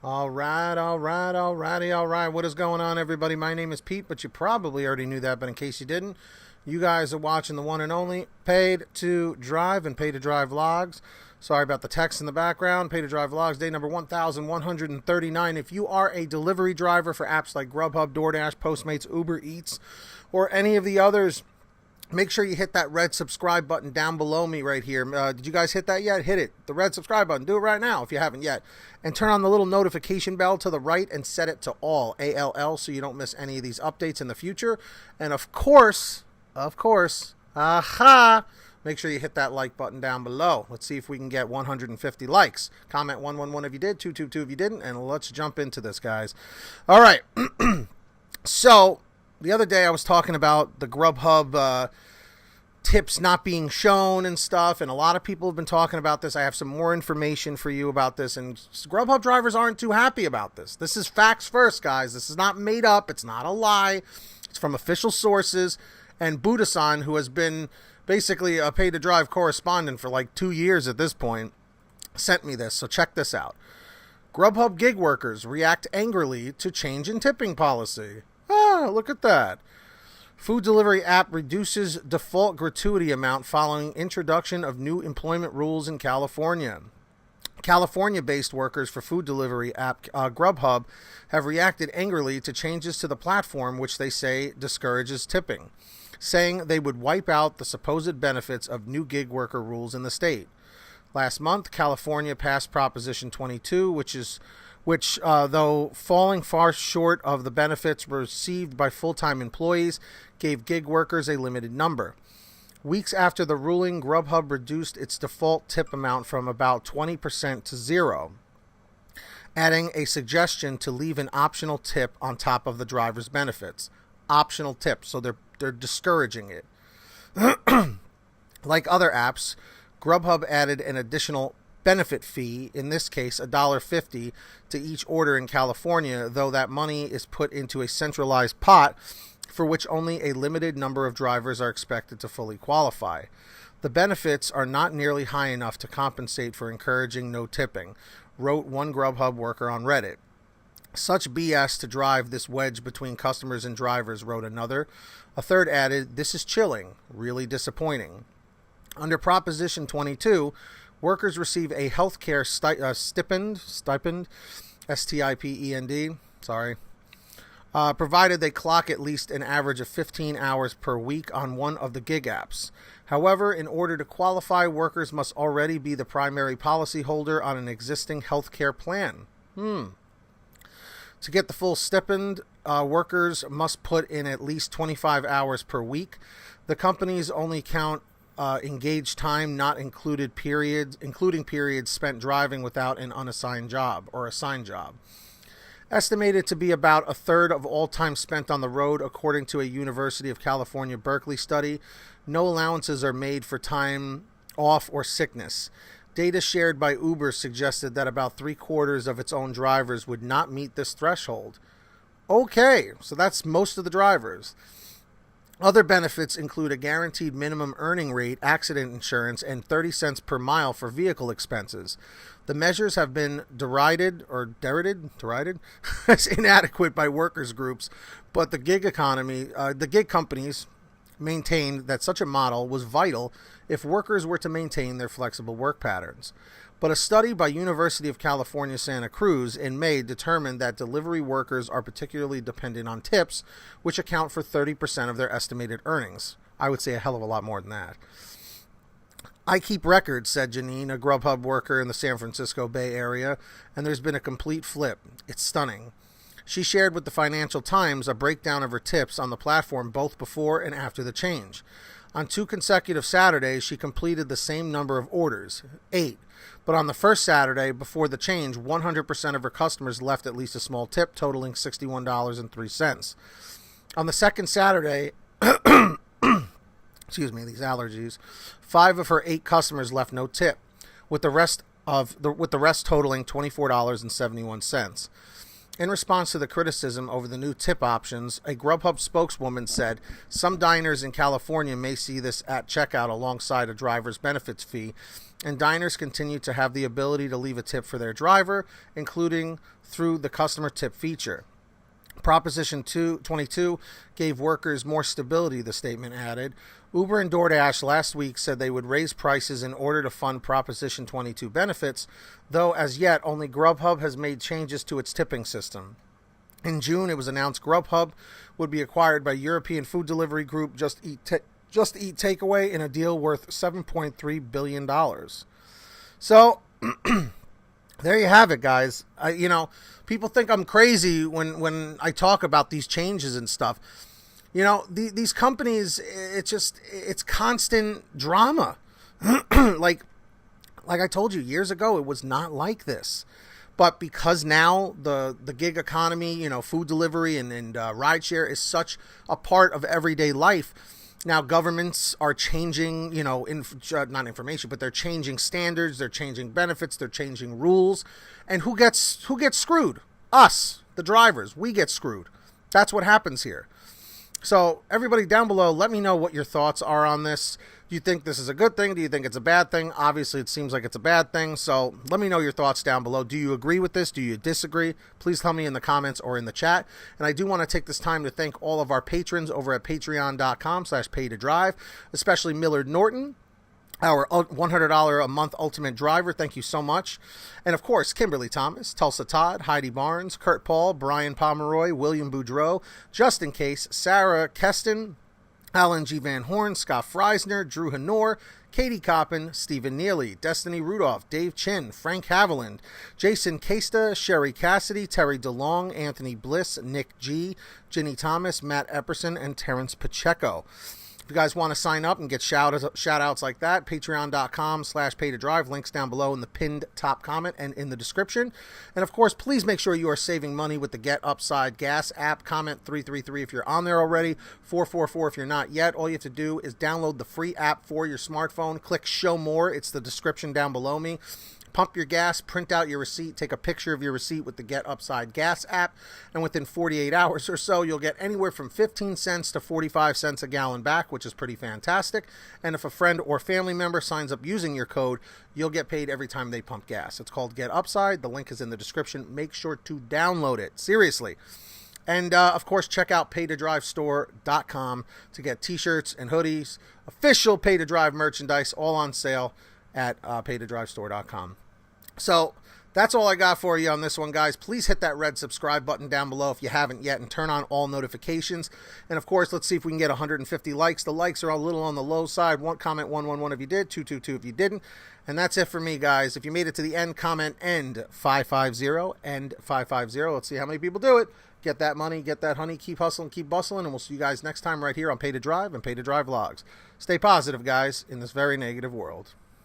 All right, all right, all righty, all right. What is going on, everybody? My name is Pete, but you probably already knew that. But in case you didn't, you guys are watching the one and only Paid to Drive and Paid to Drive Vlogs. Sorry about the text in the background. Paid to Drive Vlogs, day number 1,139. If you are a delivery driver for apps like GrubHub, DoorDash, Postmates, Uber Eats, or any of the others, make sure you hit that red subscribe button down below me right here. Did you guys hit that yet? Hit it. The red subscribe button. Do it right now if you haven't yet. And turn on the little notification bell to the right and set it to all, ALL, so you don't miss any of these updates in the future. And of course, make sure you hit that like button down below. Let's see if we can get 150 likes. Comment 111 if you did, 222 if you didn't, and let's jump into this, guys. All right. So, the other day I was talking about the GrubHub tips not being shown and stuff, and a lot of people have been talking about this. I have some more information for you about this, and GrubHub drivers aren't too happy about this. This is facts first, guys. This is not made up. It's not a lie. It's from official sources, and Buddasahn, who has been basically a Pay to Drive correspondent for like 2 years at this point, sent me this, so check this out. GrubHub gig workers react angrily to change in tipping policy. Ah, look at that. Food delivery app reduces default gratuity amount following introduction of new employment rules in California. California-based workers for food delivery app GrubHub have reacted angrily to changes to the platform, which they say discourages tipping, saying they would wipe out the supposed benefits of new gig worker rules in the state. Last month, California passed Proposition 22, which, though falling far short of the benefits received by full-time employees, gave gig workers a limited number. Weeks after the ruling, GrubHub reduced its default tip amount from about 20% to zero, adding a suggestion to leave an optional tip on top of the driver's benefits. Optional tip, so they're discouraging it. Like other apps, GrubHub added an additional benefit fee, in this case $1.50, to each order in California, though that money is put into a centralized pot for which only a limited number of drivers are expected to fully qualify. The benefits are not nearly high enough to compensate for encouraging no tipping, wrote one GrubHub worker on Reddit. Such BS to drive this wedge between customers and drivers, wrote another. A third added, this is chilling, really disappointing. Under Proposition 22, workers receive a health care stipend, S-T-I-P-E-N-D, provided they clock at least an average of 15 hours per week on one of the gig apps. However, in order to qualify, workers must already be the primary policyholder on an existing health care plan. To get the full stipend, workers must put in at least 25 hours per week. The companies only count engaged time, not including periods spent driving without an unassigned job or assigned job. Estimated to be about a third of all time spent on the road, according to a University of California, Berkeley study. No allowances are made for time off or sickness. Data shared by Uber suggested that about 3/4 of its own drivers would not meet this threshold. Okay, so that's most of the drivers. Other benefits include a guaranteed minimum earning rate, accident insurance, and 30 cents per mile for vehicle expenses. The measures have been derided as inadequate by workers groups, but the gig companies maintained that such a model was vital if workers were to maintain their flexible work patterns. But a study by University of California, Santa Cruz in May determined that delivery workers are particularly dependent on tips, which account for 30% of their estimated earnings. I would say a hell of a lot more than that. I keep records, said Janine, a GrubHub worker in the San Francisco Bay Area, and there's been a complete flip. It's stunning. She shared with the Financial Times a breakdown of her tips on the platform both before and after the change. On 2 consecutive Saturdays, she completed the same number of orders, 8. But on the first Saturday, before the change, 100% of her customers left at least a small tip, totaling $61.03. On the second Saturday, excuse me, these allergies, 5 of her 8 customers left no tip, with the rest totaling $24.71. In response to the criticism over the new tip options, a GrubHub spokeswoman said some diners in California may see this at checkout alongside a driver's benefits fee and diners continue to have the ability to leave a tip for their driver, including through the customer tip feature. Proposition 22 gave workers more stability, the statement added. Uber and DoorDash last week said they would raise prices in order to fund Proposition 22 benefits, though as yet only Grubhub has made changes to its tipping system. In June, it was announced Grubhub would be acquired by European food delivery group Just Eat Takeaway in a deal worth $7.3 billion. So, there you have it, guys. People think I'm crazy when I talk about these changes and stuff. These companies, it's constant drama. like I told you years ago, it was not like this. But because now the gig economy, food delivery and rideshare is such a part of everyday life, now governments are changing, not information, but they're changing standards, they're changing benefits, they're changing rules. And who gets screwed? Us, the drivers. We get screwed. That's what happens here. So everybody down below, let me know what your thoughts are on this. Do you think this is a good thing? Do you think it's a bad thing? Obviously, it seems like it's a bad thing. So let me know your thoughts down below. Do you agree with this? Do you disagree? Please tell me in the comments or in the chat. And I do want to take this time to thank all of our patrons over at patreon.com/PaidToDrive, especially Millard Norton, our $100 a month ultimate driver. Thank you so much. And of course, Kimberly Thomas, Tulsa Todd, Heidi Barnes, Kurt Paul, Brian Pomeroy, William Boudreau, Just In Case, Sarah Keston, Alan G. Van Horn, Scott Freisner, Drew Hanor, Katie Coppin, Stephen Neely, Destiny Rudolph, Dave Chin, Frank Haviland, Jason Casta, Sherry Cassidy, Terry DeLong, Anthony Bliss, Nick G., Ginny Thomas, Matt Epperson, and Terrence Pacheco. If you guys want to sign up and get shout-outs like that, patreon.com/PaidToDrive. Links down below in the pinned top comment and in the description. And, of course, please make sure you are saving money with the Get Upside Gas app. Comment 333 if you're on there already, 444 if you're not yet. All you have to do is download the free app for your smartphone. Click Show More. It's the description down below me. Pump your gas, print out your receipt, take a picture of your receipt with the Get Upside Gas app, and within 48 hours or so, you'll get anywhere from 15 cents to 45 cents a gallon back, which is pretty fantastic. And if a friend or family member signs up using your code, you'll get paid every time they pump gas. It's called Get Upside. The link is in the description. Make sure to download it. Seriously. And, of course, check out PaidToDriveStore.com to get t-shirts and hoodies, official Pay to Drive merchandise, all on sale at PaidToDriveStore.com. So that's all I got for you on this one, guys. Please hit that red subscribe button down below if you haven't yet, and turn on all notifications. And, of course, let's see if we can get 150 likes. The likes are a little on the low side. Comment 111 if you did, 222 if you didn't. And that's it for me, guys. If you made it to the end, comment end 550, end 550. Let's see how many people do it. Get that money, get that honey, keep hustling, keep bustling, and we'll see you guys next time right here on Pay to Drive and Pay to Drive Vlogs. Stay positive, guys, in this very negative world.